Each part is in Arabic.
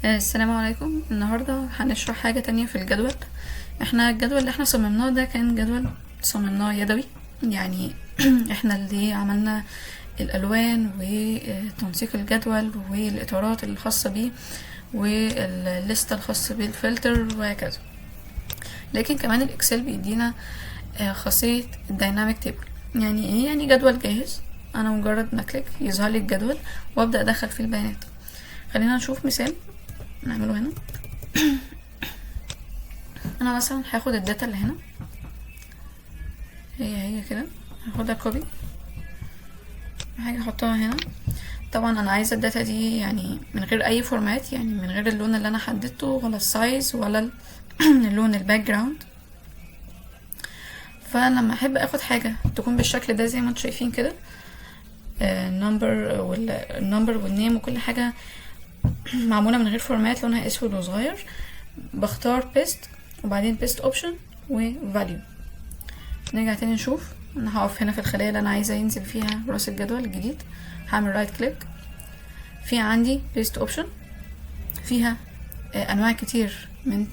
السلام عليكم. النهاردة هنشرح حاجة تانية في الجدول. احنا الجدول اللي احنا صممناه ده كان جدول صممناه يدوي، يعني احنا اللي عملنا الالوان وتنسيق الجدول والاطارات الخاصة بيه والليستة الخاصة بالفلتر وهكذا. لكن كمان الاكسل بيدينا خاصية الديناميك تيبل. يعني ايه؟ يعني جدول جاهز، انا مجرد ما كليك يظهر لي الجدول وابدأ ادخل فيه البيانات. خلينا نشوف مثال نعمله هنا. انا مثلا هاخد الداتا اللي هنا هي كده، هاخدها كوبي حاجة احطها هنا. طبعا انا عايزة الداتا دي يعني من غير اي فورمات، يعني من غير اللون اللي انا حددته ولا السايز ولا اللون الباك جراوند. فلما احب اخد حاجة تكون بالشكل ده زي ما انتم شايفين كده، النمبر والنيم وكل حاجة معمولة من غير فورمات، لونها اسود وصغير، بختار بيست وبعدين بيست اوبشن وفاليو. نرجع تاني نشوف. انا هقف هنا في الخلية اللي انا عايزة ينزل فيها راس الجدول الجديد، هعمل رايت كليك. في عندي بيست اوبشن فيها انواع كتير من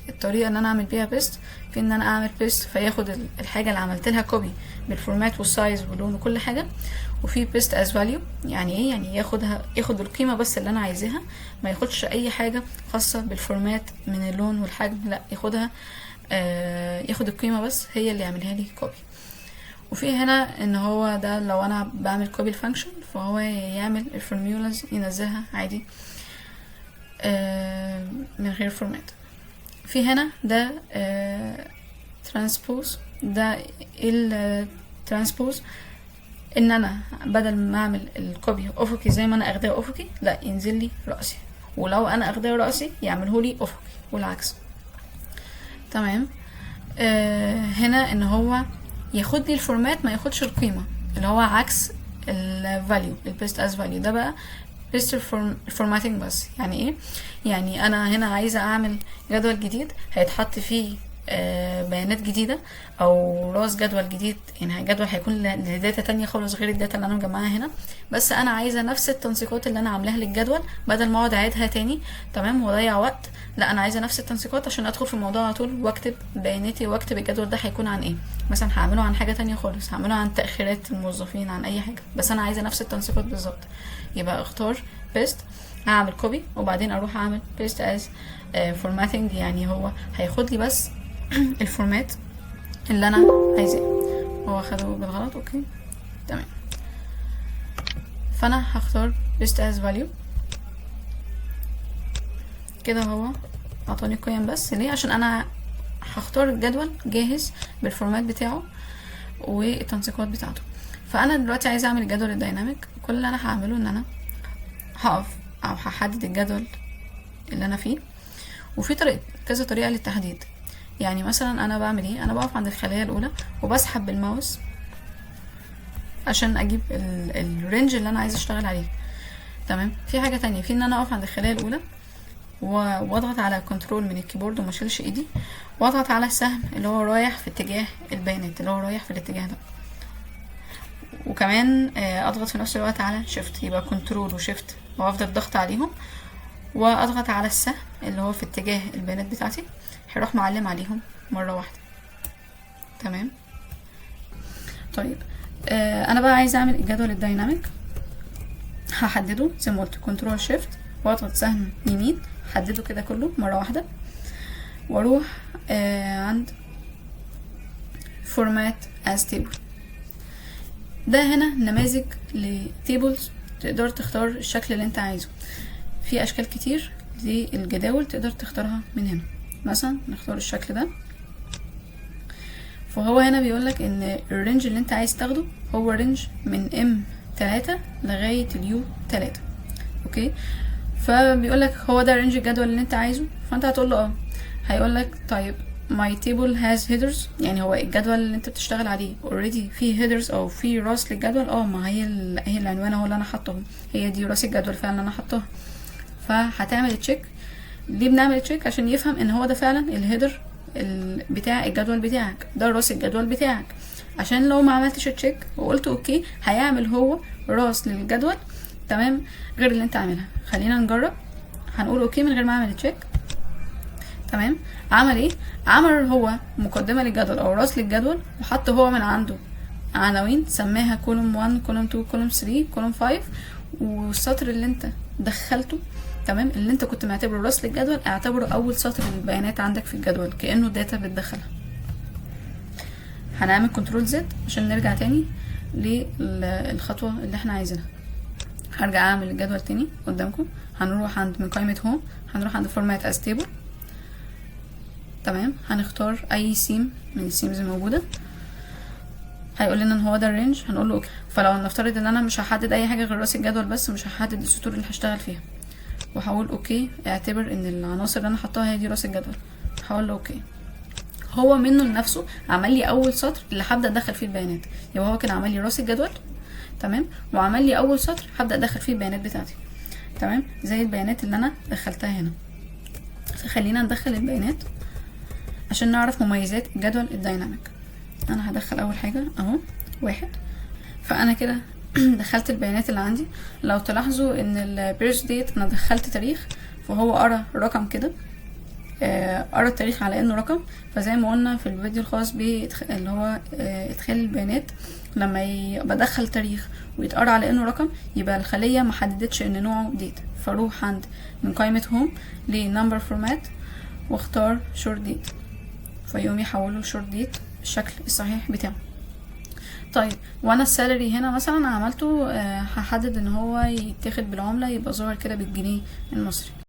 الطريقة ان انا اعمل بيها بيست. في ان انا اعمل بيست فياخد الحاجة اللي عملت لها كوبي بالفورمات والسايز واللون وكل حاجة. وفي بيست از فاليو، يعني ايه؟ يعني ياخد القيمة بس اللي انا عايزاها، ما ياخدش اي حاجة خاصة بالفورمات من اللون والحجم، لا ياخدها ياخد القيمة بس هي اللي يعملها لي كوبي. وفي هنا ان هو ده لو انا بعمل كوبي الفانكشن فهو يعمل الفورميولاز ينزلها عادي من غير فورمات. في هنا ده ترانسبوز، ده الترانسبوز ان انا بدل ما اعمل الكوبي افقي زي ما انا اخداه افقي، لا ينزل لي رأسي، ولو انا اخداه رأسي يعمله لي افقي والعكس. تمام. هنا ان هو ياخد لي الفورمات ما ياخدش القيمة، اللي هو عكس الفاليو البيست از فاليو. ده بقى بيست الفورماتنج بس. يعني ايه؟ يعني انا هنا عايزة اعمل جدول جديد هيتحط فيه بيانات جديدة او راس جدول جديد، يعني جدول هيكون لداتا تانية خالص غير الداتا اللي انا مجمعها هنا، بس انا عايزة نفس التنسيقات اللي انا عاملاها للجدول بدل ما اقعد اعيدها تاني تمام واضيع وقت. لا انا عايزة نفس التنسيقات عشان ادخل في الموضوع على طول واكتب بياناتي واكتب الجدول ده هيكون عن ايه. مثلا هعمله عن حاجة تانية خالص، هعمله عن تأخيرات الموظفين، عن اي حاجة، بس انا عايزة نفس التنسيقات بالظبط. يبقى اختار بيست، هعمل كوبي وبعدين اروح اعمل بيست از فورماتنج، يعني هو هياخد لي بس الفورمات اللي انا عايزاه. هو خده بالغلط، اوكي تمام. فانا هختار best as value كده، هو اعطاني القيم بس. ليه؟ عشان انا هختار الجدول جاهز بالفورمات بتاعه والتنسيقات بتاعته. فانا دلوقتي عايزه اعمل الجدول الديناميك. كل اللي انا هعمله ان انا هقف او هحدد الجدول اللي انا فيه، وفي كذا طريقه للتحديد. يعني مثلا انا بعمل ايه؟ انا بقف عند الخلية الاولى وبسحب بالماوس عشان اجيب الرينج اللي انا عايزه اشتغل عليه. تمام. في حاجة تانية، في ان انا اقف عند الخلية الاولى واضغط على كنترول من الكيبورد وما اشيلش ايدي، واضغط على السهم اللي هو رايح في اتجاه البيانات، اللي هو رايح في الاتجاه ده، وكمان اضغط في نفس الوقت على شيفت، يبقى كنترول وشيفت وافضل ضغط عليهم، واضغط على السهم اللي هو في اتجاه البيانات بتاعتي، هيروح معلم عليهم مرة واحدة. تمام. طيب انا بقى عايزه اعمل الجدول الديناميك. هحدده زي ما قلت كنترول شيفت واضغط سهم يمين، حدده كده كله مرة واحدة، واروح عند فورمات از تيبل. ده هنا نماذج لتيبلز، تقدر تختار الشكل اللي انت عايزه. في اشكال كتير للجداول تقدر تختارها من هنا. مثلا نختار الشكل ده، فهو هنا بيقولك ان الرينج اللي انت عايز تاخده هو رينج من M3 لغاية الU3. اوكي. فبيقولك هو ده رينج الجدول اللي انت عايزه، فانت هتقول له هيقولك طيب my table has headers، يعني هو الجدول اللي انت بتشتغل عليه already فيه headers او فيه راس للجدول. ما هي العنوان هو اللي انا حاطه، هي دي راس الجدول فعلا انا حطها. فهتعمل تشيك. ليه بنعمل تشيك؟ عشان يفهم ان هو ده فعلا الهيدر بتاع الجدول بتاعك، ده راس الجدول بتاعك. عشان لو ما عملتش تشيك وقلت اوكي هيعمل هو راس للجدول تمام غير اللي انت عاملها. خلينا نجرب. هنقول اوكي من غير ما اعمل تشيك. تمام. عمل ايه؟ عمل هو مقدمة للجدول او راس للجدول، وحط هو من عنده عناوين سماها كولوم 1 كولوم 2 كولوم 3 كولوم 5، والسطر اللي انت دخلته تمام اللي انت كنت معتبره راس للجدول اعتبره اول سطر البيانات عندك في الجدول، كأنه داتا بتدخلها. هنعمل كنترول زد عشان نرجع تاني للخطوة اللي احنا عايزينها. هرجع اعمل الجدول تاني قدامكم. هنروح عند من قائمة هوم، هنروح عند فورمات از تيبل. تمام. هنختار اي سيم من السيمز الموجودة، هيقول لنا ان هو ده الرينج، هنقول له اوكي. فلو نفترض ان انا مش هحدد اي حاجة غير راس الجدول بس، مش هحدد السطور اللي هشتغل فيها، وهقول اوكي اعتبر ان العناصر اللي انا حطاها هي دي راس الجدول، هقول له اوكي. هو منه لنفسه عمل لي اول سطر اللي هبدا ادخل فيه البيانات، يبقى هو كده عمل لي راس الجدول تمام، وعمل لي اول سطر هبدا ادخل فيه البيانات بتاعتي تمام، زي البيانات اللي انا دخلتها هنا. فخلينا ندخل البيانات عشان نعرف مميزات الجدول الدايناميك. انا هدخل اول حاجه اهو 1. فانا كده دخلت البيانات اللي عندي. لو تلاحظوا ان البيرث ديت انا دخلت تاريخ، فهو قرا رقم كده، قرا التاريخ على انه رقم. فزي ما قلنا في الفيديو الخاص اللي هو ادخال البيانات، لما بدخل تاريخ ويتقرا على انه رقم يبقى الخليه ما حددتش ان نوعه ديت. فاروح عند من قائمه هوم لنمبر فورمات واختار شورت ديت، فيقوم يحوله شورت ديت الشكل الصحيح بتاعه. طيب وانا السالري هنا مثلا عملته هحدد ان هو يتاخد بالعمله، يبقى ظاهر كده بالجنيه المصري.